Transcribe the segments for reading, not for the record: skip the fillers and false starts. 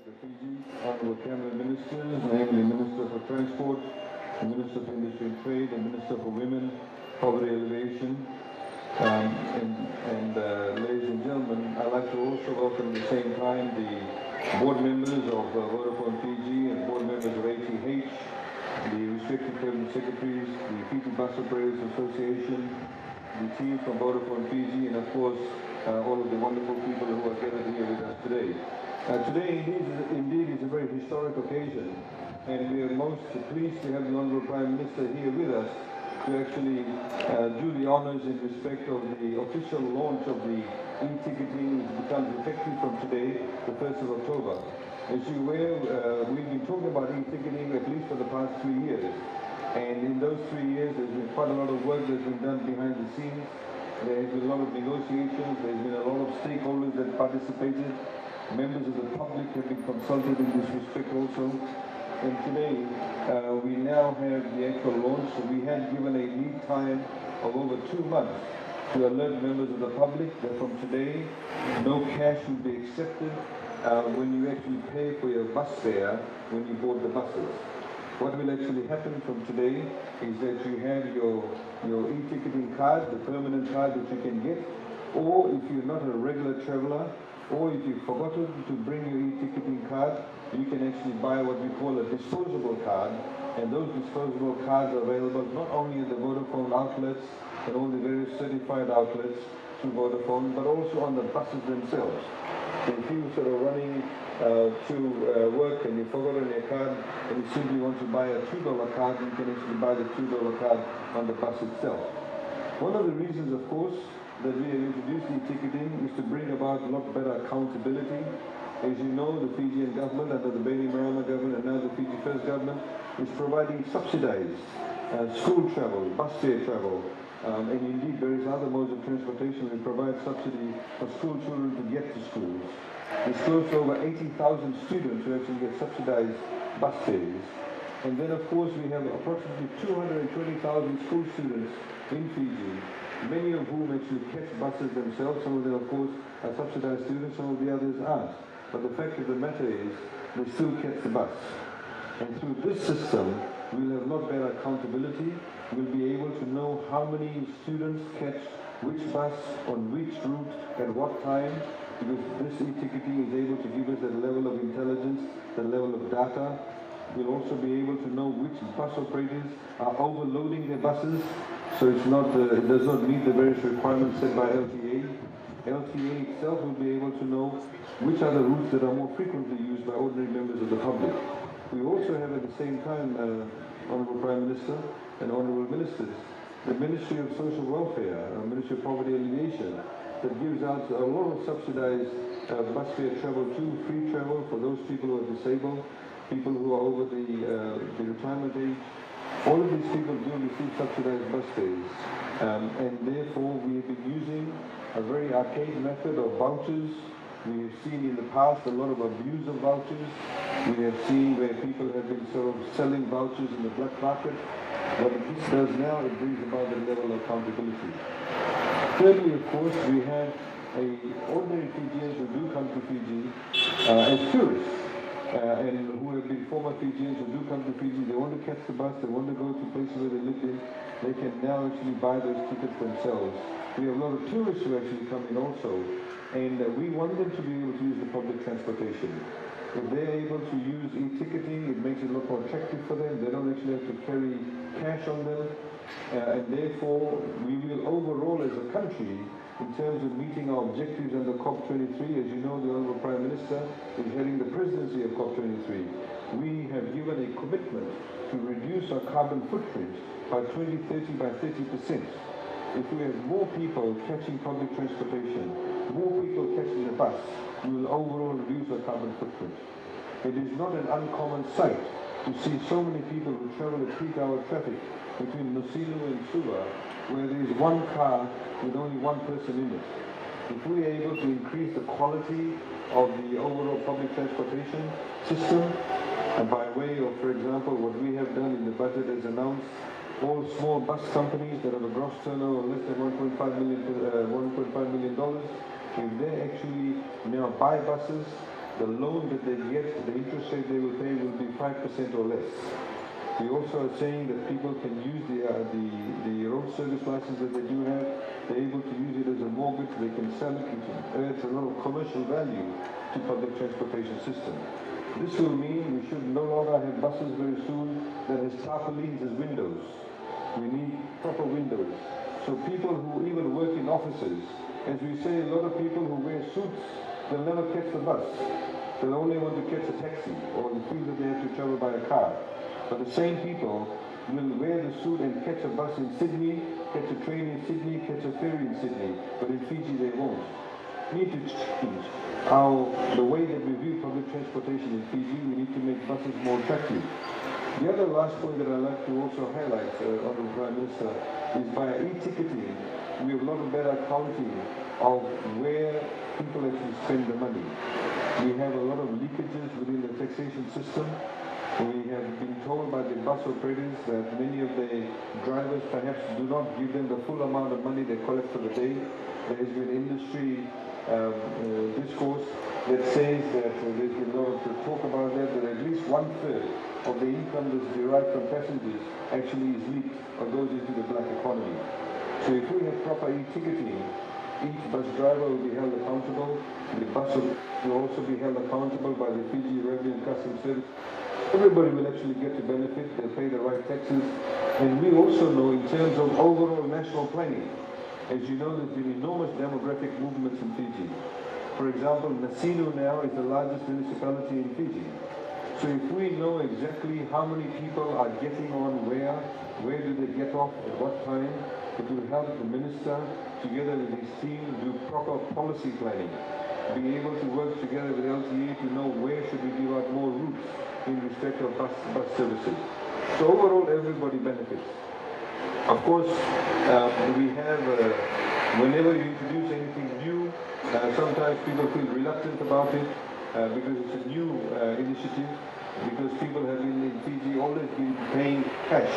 the Fiji, Honourable Cabinet Ministers, namely Minister for Transport, the Minister for Industry and Trade, the Minister for Women, Poverty Alleviation, ladies and gentlemen, I'd like to also welcome at the same time the board members of Vodafone Fiji and board members of ATH, the Restricted Cabinet Secretaries, the Fiji Bus Operators Association, the team from Vodafone Fiji, and of course all of the wonderful people who are gathered here with us today. Today indeed is a very historic occasion, and we are most pleased to have the Honourable Prime Minister here with us to actually do the honours in respect of the official launch of the e-ticketing, which becomes effective from today, the 1st of October. As you're aware, we've been talking about e-ticketing at least for the past 3 years. And in those 3 years, there's been quite a lot of work that's been done behind the scenes. There has been a lot of negotiations, there's been a lot of stakeholders that participated. Members of the public have been consulted in this respect also. And today, we now have the actual launch. So we had given a lead time of over 2 months to alert members of the public that from today, no cash will be accepted when you actually pay for your bus fare when you board the buses. What will actually happen from today is that you have your e-ticketing card, the permanent card that you can get, or if you're not a regular traveler, or if you've forgotten to bring your e-ticketing card, you can actually buy what we call a disposable card, and those disposable cards are available not only at the Vodafone outlets and all the various certified outlets through Vodafone, but also on the buses themselves. So if you sort of running to work and you've forgotten your card and you simply want to buy a $2 card, you can actually buy the $2 card on the bus itself. One of the reasons, of course, that we have introduced e-ticketing is to bring about a lot better accountability. As you know, the Fijian government, under the Bainimarama government and now the Fiji First government, is providing subsidized school travel, bus fare travel, and indeed various other modes of transportation. We provide subsidy for school children to get to schools. There's close to over 80,000 students who actually get subsidized bus fares. And then, of course, we have approximately 220,000 school students in Fiji, many of whom actually catch buses themselves. Some of them, of course, are subsidized students, some of the others aren't. But the fact of the matter is, they still catch the bus. And through this system, we'll have a lot better accountability. We'll be able to know how many students catch which bus, on which route, at what time, because this e-ticketing is able to give us that level of intelligence, the level of data. We'll also be able to know which bus operators are overloading their buses, so it's not, it does not meet the various requirements set by LTA. LTA itself will be able to know which are the routes that are more frequently used by ordinary members of the public. We also have at the same time, Honourable Prime Minister and Honourable Ministers, the Ministry of Social Welfare, Ministry of Poverty Alleviation, that gives out a lot of subsidized bus fare travel too, free travel for those people who are disabled, people who are over the retirement age. All of these people do receive subsidized bus fares, and therefore we have been using a very archaic method of vouchers. We have seen in the past a lot of abuse of vouchers. We have seen where people have been sort of selling vouchers in the black market. What this does now, it brings about the level of accountability. Thirdly, of course, we have ordinary Fijians who do come to Fiji as tourists. And who have been former Fijians who do come to Fiji, they want to catch the bus, they want to go to places where they live in, they can now actually buy those tickets themselves. We have a lot of tourists who actually come in also, and we want them to be able to use the public transportation. If they're able to use e-ticketing, it makes it a lot more attractive for them. They don't actually have to carry cash on them, and therefore we will overall as a country, in terms of meeting our objectives under COP23, as you know, the Honourable Prime Minister is heading the presidency of COP23. We have given a commitment to reduce our carbon footprint by 2030 by 30%. If we have more people catching public transportation, more people catching the bus, we will overall reduce our carbon footprint. It is not an uncommon sight to see so many people who travel at peak hour traffic between Nusinu and Suva, where there is one car with only one person in it. If we are able to increase the quality of the overall public transportation system, and by way of, for example, what we have done in the budget as announced, all small bus companies that have a gross turnover of less than $1.5 million, if they actually now buy buses the loan that they get, the interest rate they will pay will be 5% or less. We also are saying that people can use the road service license that they do have. They're able to use it as a mortgage. They can sell it, which adds a lot of commercial value to public transportation system. This will mean we should no longer have buses very soon that has tarpaulins as windows. We need proper windows. So people who even work in offices, as we say, a lot of people who wear suits, they'll never catch the bus. They'll only want to catch a taxi or feel that they have to travel by a car. But the same people will wear the suit and catch a bus in Sydney, catch a train in Sydney, catch a ferry in Sydney. But in Fiji they won't. We need to change the way that we view public transportation in Fiji. We need to make buses more attractive. The other last point that I'd like to also highlight, Honourable Prime Minister, is by e-ticketing, we have a lot of better accounting of where people actually spend the money. We have a lot of leakages within the taxation system. We have been told by the bus operators that many of the drivers perhaps do not give them the full amount of money they collect for the day. There has been industry discourse that says that there's been a lot of talk about that at least 1/3 of the income that's derived from passengers actually is leaked or goes into the black economy. So if we have proper e-ticketing, each bus driver will be held accountable. The bus will also be held accountable by the Fiji Revenue and Customs Service. Everybody will actually get to benefit. They'll pay the right taxes. And we also know in terms of overall national planning, as you know, there's been enormous demographic movements in Fiji. For example, Nasinu now is the largest municipality in Fiji. So if we know exactly how many people are getting on where do they get off, at what time, it will help the minister, together with his team, do proper policy planning. Be able to work together with LTA to know where should we give out more routes in respect of bus services. So overall, everybody benefits. Of course, we have, whenever you introduce anything new, sometimes people feel reluctant about it because it's a new initiative, because people have been in Fiji always been paying cash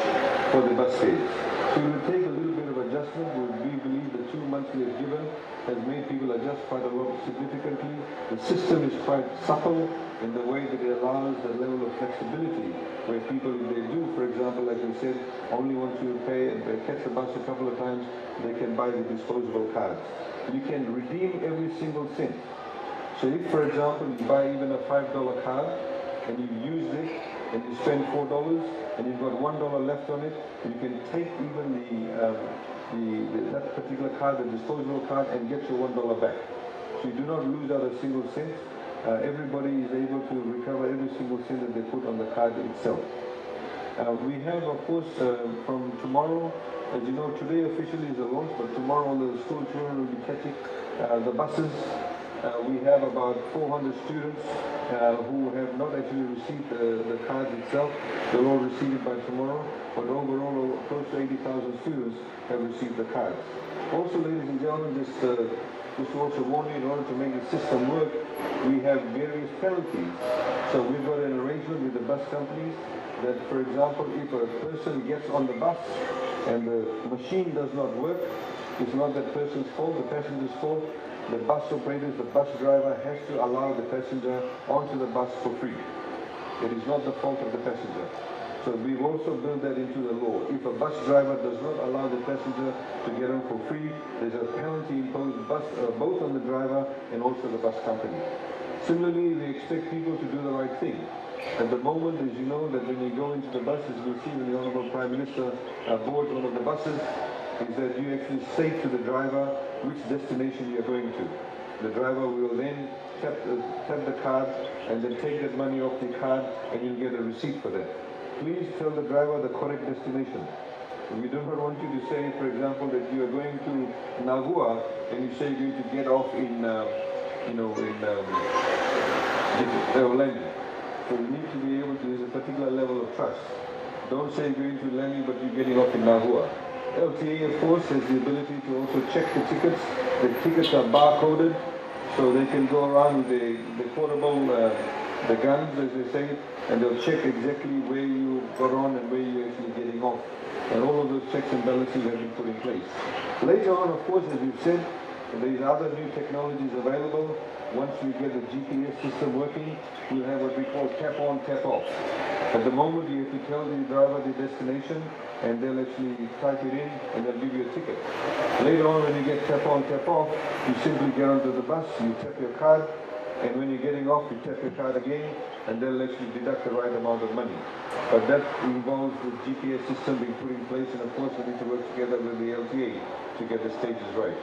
for the bus fares. So it will take a little bit of adjustment. We believe the 2 months we have given has made people adjust quite a lot significantly. The system is quite supple in the way that it allows the level of flexibility, where people, if they do, for example, like we said, only want to pay and catch the bus a couple of times, they can buy the disposable cards. You can redeem every single cent. So if, for example, you buy even a $5 card and you use it and you spend $4 and you've got $1 left on it, you can take even that particular card, the disposable card, and get your $1 back. So you do not lose out a single cent. Everybody is able to recover every single cent that they put on the card itself. We have, of course, from tomorrow, as you know, today officially is a launch, but tomorrow all the school children will be catching the buses. We have about 400 students who have not actually received the cards itself. They'll all receive it by tomorrow, but overall close to 80,000 students have received the cards. Also, ladies and gentlemen, just to also warn you, in order to make the system work, we have various penalties. So we've got an arrangement with the bus companies that, for example, if a person gets on the bus and the machine does not work, it's not that person's fault, the passenger's fault. The bus operators, the bus driver has to allow the passenger onto the bus for free. It is not the fault of the passenger. So we've also built that into the law. If a bus driver does not allow the passenger to get on for free, there's a penalty imposed both on the driver and also the bus company. Similarly, we expect people to do the right thing. At the moment, as you know, that when you go into the buses, you'll see when the Honourable Prime Minister boards one of the buses, is that you actually say to the driver which destination you're going to. The driver will then tap the card and then take that money off the card and you'll get a receipt for that. Please tell the driver the correct destination. We do not want you to say, for example, that you are going to Nagua and you say you're going to get off in Orlando. So you need to be able to, there's a particular level of trust. Don't say you're going to Lemi but you're getting off in Nagua. LTA, of course, has the ability to also check the tickets. The tickets are barcoded, so they can go around with the portable, the guns, as they say, and they'll check exactly where you got on and where you're actually getting off. And all of those checks and balances have been put in place. Later on, of course, as we've said, there's other new technologies available. once we get the GPS system working, we'll have what we call tap on, tap off. At the moment, you have to tell the driver the destination, and they'll actually type it in, and they'll give you a ticket. Later on, when you get tap on, tap off, you simply get onto the bus, you tap your card, and when you're getting off, you tap your card again, and they'll actually deduct the right amount of money. But that involves the GPS system being put in place, and of course we need to work together with the LTA to get the stages right.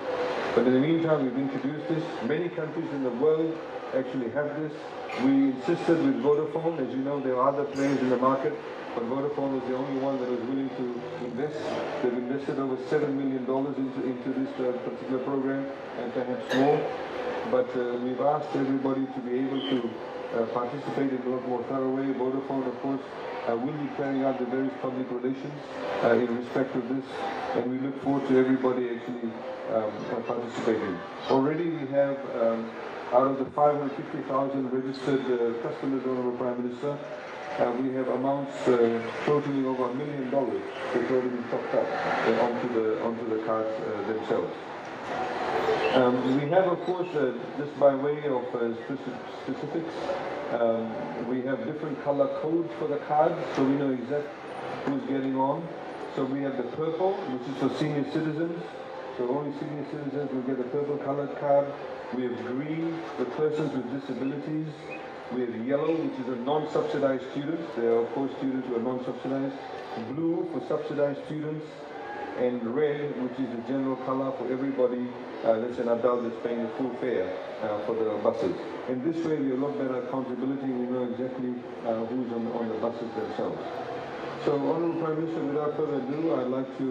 But in the meantime, we've introduced this. Many countries in the world actually have this. We insisted with Vodafone. As you know, there are other players in the market, but Vodafone was the only one that was willing to invest. They've invested over $7 million into this particular program, and perhaps more. But we've asked everybody to be able to participate in a lot more thorough way. Vodafone, of course, will be carrying out the various public relations in respect of this, and we look forward to everybody actually participating. Already we have, out of the 550,000 registered customers, Honorable Prime Minister, we have amounts totaling over $1 million that's already been topped up onto the cards themselves. We have, of course, just by way of specifics, we have different color codes for the cards, so we know exactly who's getting on. So we have the purple, which is for senior citizens. So only senior citizens will get a purple colored card. We have green, the persons with disabilities. We have yellow, which is a non-subsidized students. There are, of course, students who are non-subsidized. Blue for subsidized students. And red, which is the general color for everybody that's an adult that's paying the full fare for the buses. In this way, we have a lot better accountability. We know exactly who's on the buses themselves. So, Honourable Prime Minister, without further ado, I'd like to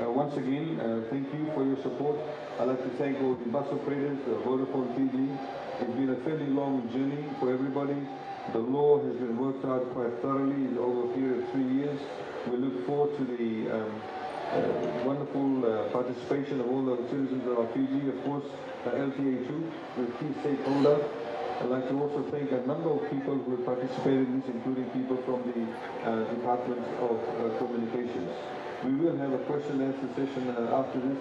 once again thank you for your support. I'd like to thank all the bus operators, Vodafone PG. It's been a fairly long journey for everybody. The law has been worked out quite thoroughly over a period of 3 years. We look forward to the wonderful participation of all the citizens of our PG, of course, LTA too, with key stakeholder. I'd like to also thank a number of people who have participated in this, including people from the Department of Communications. We will have a question and answer session after this,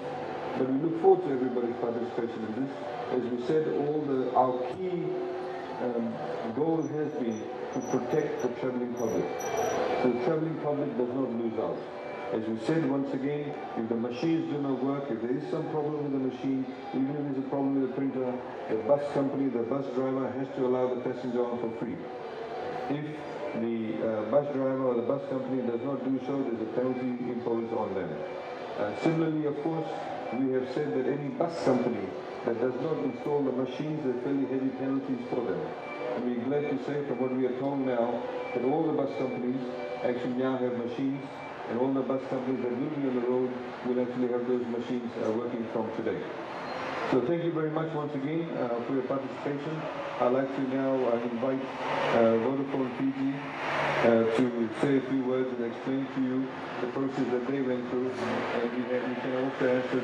but we look forward to everybody's participation in this. As we said, our key goal has been to protect the travelling public. So the travelling public does not lose out. As we said once again, if the machines do not work, if there is some problem with the machine, even if there's a problem with the printer, the bus company, the bus driver has to allow the passenger on for free. If the bus driver or the bus company does not do so, there's a penalty imposed on them. Similarly, of course, we have said that any bus company that does not install the machines, there are fairly heavy penalties for them. And we're glad to say, from what we are told now, that all the bus companies actually now have machines, and all the bus companies that will be on the road will actually have those machines working from today. So thank you very much once again for your participation. I'd like to now invite Vodafone PG to say a few words and explain to you the process that they went through, and we can also answer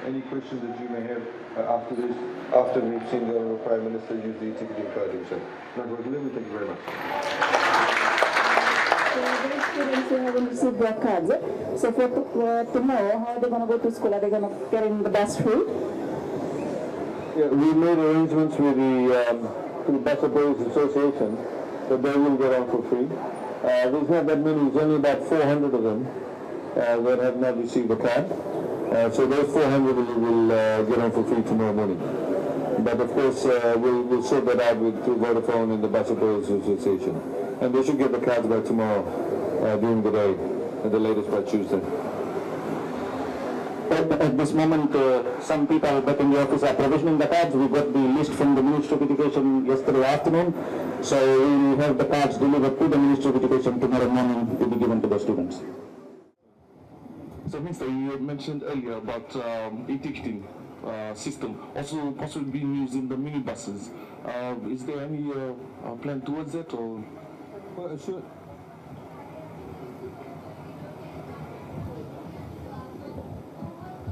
any questions that you may have after this, after we've seen the Honourable Prime Minister use the ticketing card himself. Thank you very much. The students who haven't received their cards, so for tomorrow, how are they going to go to school? Are they going to get in the bus free? Yeah, we made arrangements with the Bus Operators Association that they will get on for free. There's not that many, there's only about 400 of them that have not received a card. So those 400 will get on for free tomorrow morning. But of course, we'll sort that out with Vodafone and the Bus Operators Association. And they should get the cards by tomorrow during the day, at the latest by Tuesday. At this moment, some people back in the office are provisioning the cards. We got the list from the Ministry of Education yesterday afternoon. So we will have the cards delivered to the Ministry of Education tomorrow morning to be given to the students. So, Minister, you had mentioned earlier about e-ticketing system also possibly being used in the minibuses. Is there any plan towards that, or? Well, sure.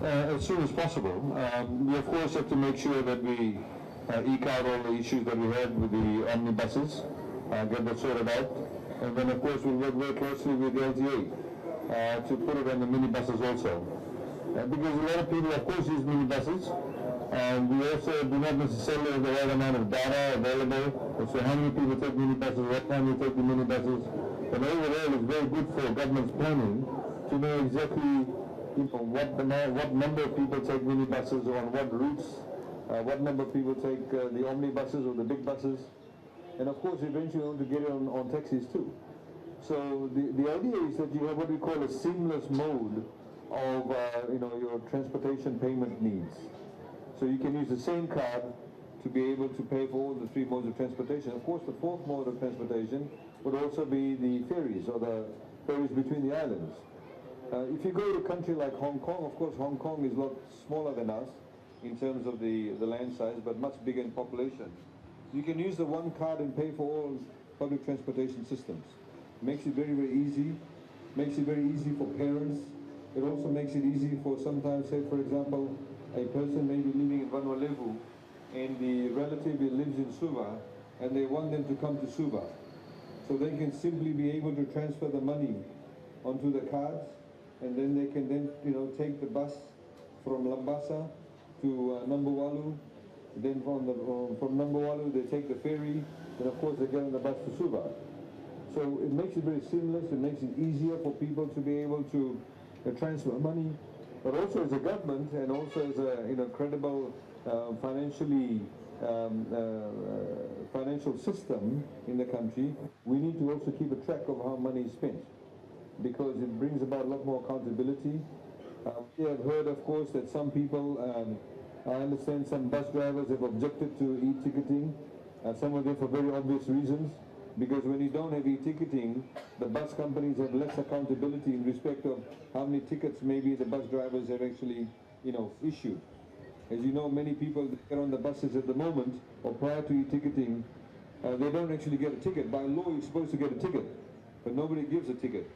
As soon as possible. We of course have to make sure that we eke out all the issues that we had with the omnibuses, get that sorted out, and then of course we'll work very closely with the LTA to put it on the minibuses also. Because a lot of people of course use minibuses, We also do not necessarily have the right amount of data available. So how many people take minibuses, what time they take the minibuses. And overall, it's very good for government's planning to know exactly what number of people take minibuses on what routes, what number of people take the omnibuses or the big buses. And of course, eventually you want to get it on taxis too. So the idea is that you have what we call a seamless mode of your transportation payment needs. So you can use the same card to be able to pay for all the three modes of transportation. Of course, the fourth mode of transportation would also be the ferries, or the ferries between the islands. If you go to a country like Hong Kong, of course Hong Kong is a lot smaller than us in terms of the land size, but much bigger in population. You can use the one card and pay for all public transportation systems. Makes it very, very easy. Makes it very easy for parents. It also makes it easy for sometimes, say for example, a person may be living in Vanuatu and the relative lives in Suva and they want them to come to Suva. So they can simply be able to transfer the money onto the cards, and then they can take the bus from Lambasa to Nambuwalu. Then from Nambuwalu they take the ferry, and of course they get on the bus to Suva. So it makes it very seamless. It makes it easier for people to be able to transfer money, but also as a government and also as a credible financial system in the country, we need to also keep a track of how money is spent, because it brings about a lot more accountability. We have heard, of course, that some people, I understand some bus drivers have objected to e-ticketing, some of them for very obvious reasons, because when you don't have e-ticketing, the bus companies have less accountability in respect of how many tickets maybe the bus drivers have actually, issued. As you know, many people that get on the buses at the moment, or prior to e-ticketing, they don't actually get a ticket. By law, you're supposed to get a ticket, but nobody gives a ticket.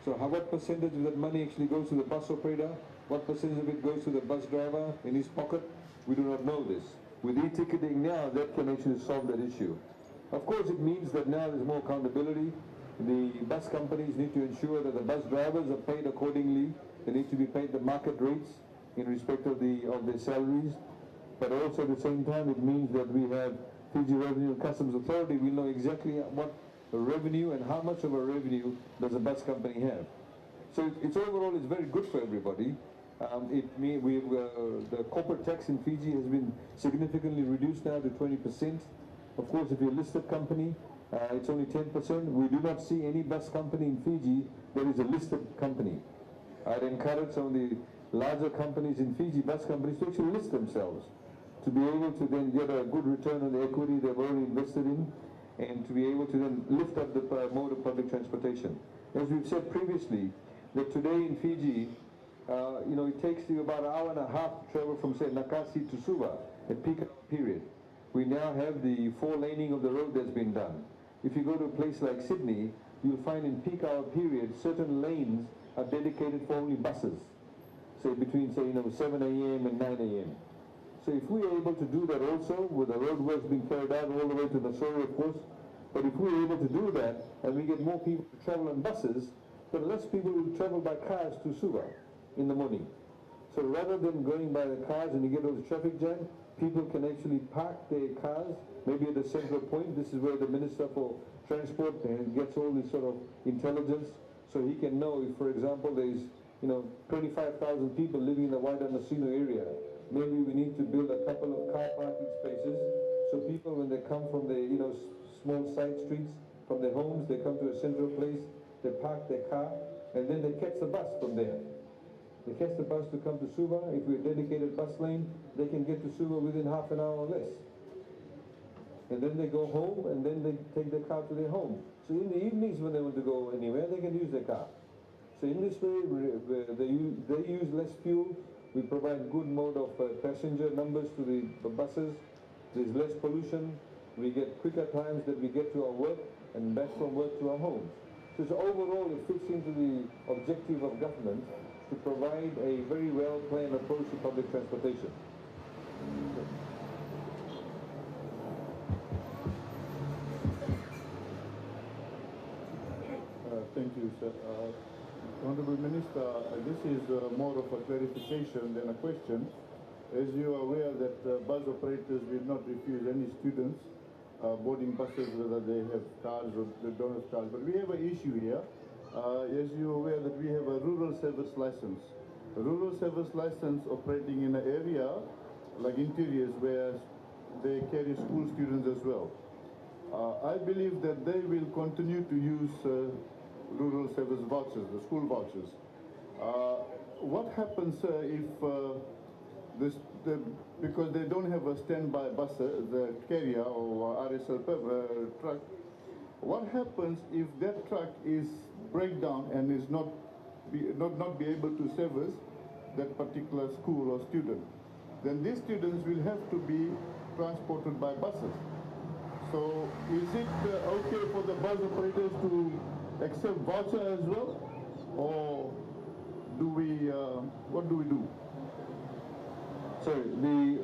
So what percentage of that money actually goes to the bus operator? What percentage of it goes to the bus driver in his pocket? We do not know this. With e-ticketing now, that can actually solve that issue. Of course, it means that now there's more accountability. The bus companies need to ensure that the bus drivers are paid accordingly. They need to be paid the market rates in respect of their salaries. But also at the same time, it means that we have Fiji Revenue and Customs Authority. We know exactly what revenue and how much of a revenue does a bus company have. So overall, it's very good for everybody. The corporate tax in Fiji has been significantly reduced now to 20%. Of course, if you're a listed company, it's only 10%. We do not see any bus company in Fiji that is a listed company. I'd encourage some of the larger companies in Fiji, bus companies, to actually list themselves, to be able to then get a good return on the equity they've already invested in, and to be able to then lift up the mode of public transportation. As we've said previously, that today in Fiji, it takes you about an hour and a half to travel from, say, Nakasi to Suva at peak period. We now have the 4-laning of the road that's been done. If you go to a place like Sydney, you'll find in peak hour period, certain lanes are dedicated for only buses, say between 7 a.m. and 9 a.m. So if we are able to do that also, with the roadworks being carried out all the way to Nassau, of course, but if we're able to do that, and we get more people to travel on buses, then less people will travel by cars to Suva in the morning. So rather than going by the cars and you get all the traffic jam, people can actually park their cars, maybe at a central point. This is where the Minister for Transport gets all this sort of intelligence, so he can know if, for example, there's 25,000 people living in the wider Nasino area. Maybe we need to build a couple of car parking spaces, so people, when they come from the small side streets, from their homes, they come to a central place, they park their car, and then they catch the bus from there. They catch the bus to come to Suva. If we're a dedicated bus lane, they can get to Suva within half an hour or less. And then they go home, and then they take their car to their home. So in the evenings when they want to go anywhere, they can use their car. So in this way, they use less fuel. We provide good mode of passenger numbers to the buses. There's less pollution. We get quicker times that we get to our work and back from work to our homes. So overall, it fits into the objective of government to provide a very well-planned approach to public transportation. Thank you, sir. Honorable Minister, this is more of a clarification than a question. As you are aware that bus operators will not refuse any students boarding buses whether they have cars or they don't have cars. But we have an issue here. As you are aware that we have a rural service license. A rural service license operating in an area like interiors where they carry school students as well. I believe that they will continue to use rural service vouchers, the school vouchers. What happens if because they don't have a standby bus, the carrier or RSL truck, what happens if that truck is break down and is not be able to service that particular school or student? Then these students will have to be transported by buses. So is it okay for the bus operators to accept voucher as well, or do we? What do we do? Sorry,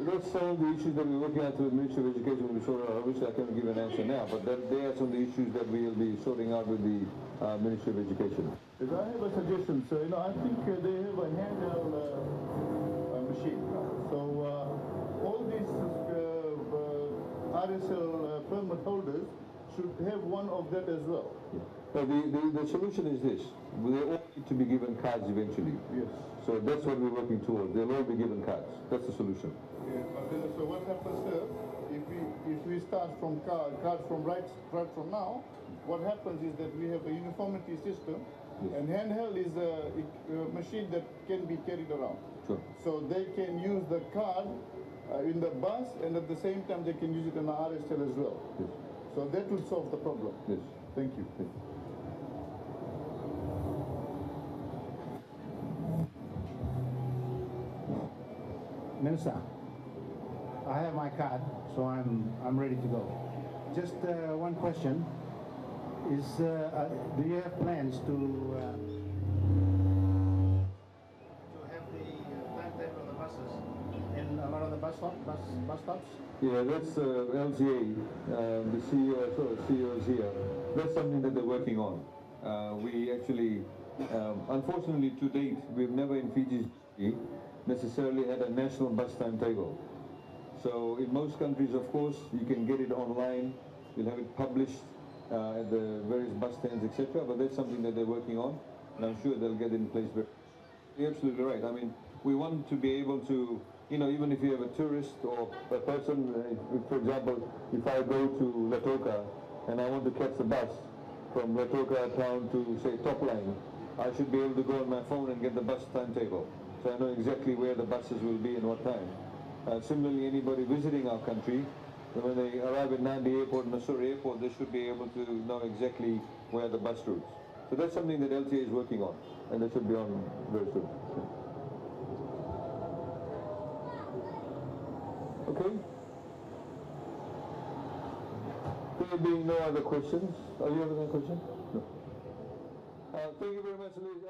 that's some of the issues that we're working out with the Ministry of Education. Obviously, I can't give an answer now, but they are some of the issues that we'll be sorting out with the Ministry of Education. Yes, I have a suggestion. So, I think they have a handheld machine. So, all these RSL permit holders should have one of that as well. Well, the solution is this. They all need to be given cards eventually. Yes. So that's what we're working towards. They'll all be given cards. That's the solution. Yeah, but then, so what happens there? If we start from cards from right from now, what happens is that we have a uniformity system, and handheld is a machine that can be carried around. Sure. So they can use the card in the bus, and at the same time they can use it in the RSL as well. Yes. So that will solve the problem. Yes. Thank you. Thank you. Minister, I have my card, so I'm ready to go. Just one question: do you have plans to have the timetable of the buses in a lot of the bus stops? Yeah, that's LTA, the CEO is here. That's something that they're working on. We actually, unfortunately to date, we've never in Fiji necessarily had a national bus timetable. So in most countries, of course, you can get it online, you'll have it published at the various bus stands, etc. But that's something that they're working on, and I'm sure they'll get it in place. But you're absolutely right. I mean, we want to be able to, even if you have a tourist or a person, for example, if I go to Latoka and I want to catch the bus from Latoka town to, say, Top Line, I should be able to go on my phone and get the bus timetable. So I know exactly where the buses will be and what time. Similarly, anybody visiting our country, when they arrive at Nandi Airport, Mysore Airport, they should be able to know exactly where the bus routes. So that's something that LTA is working on, and that should be on very soon. Okay? There being no other questions. Are you having a question? No. Thank you very much, ladies.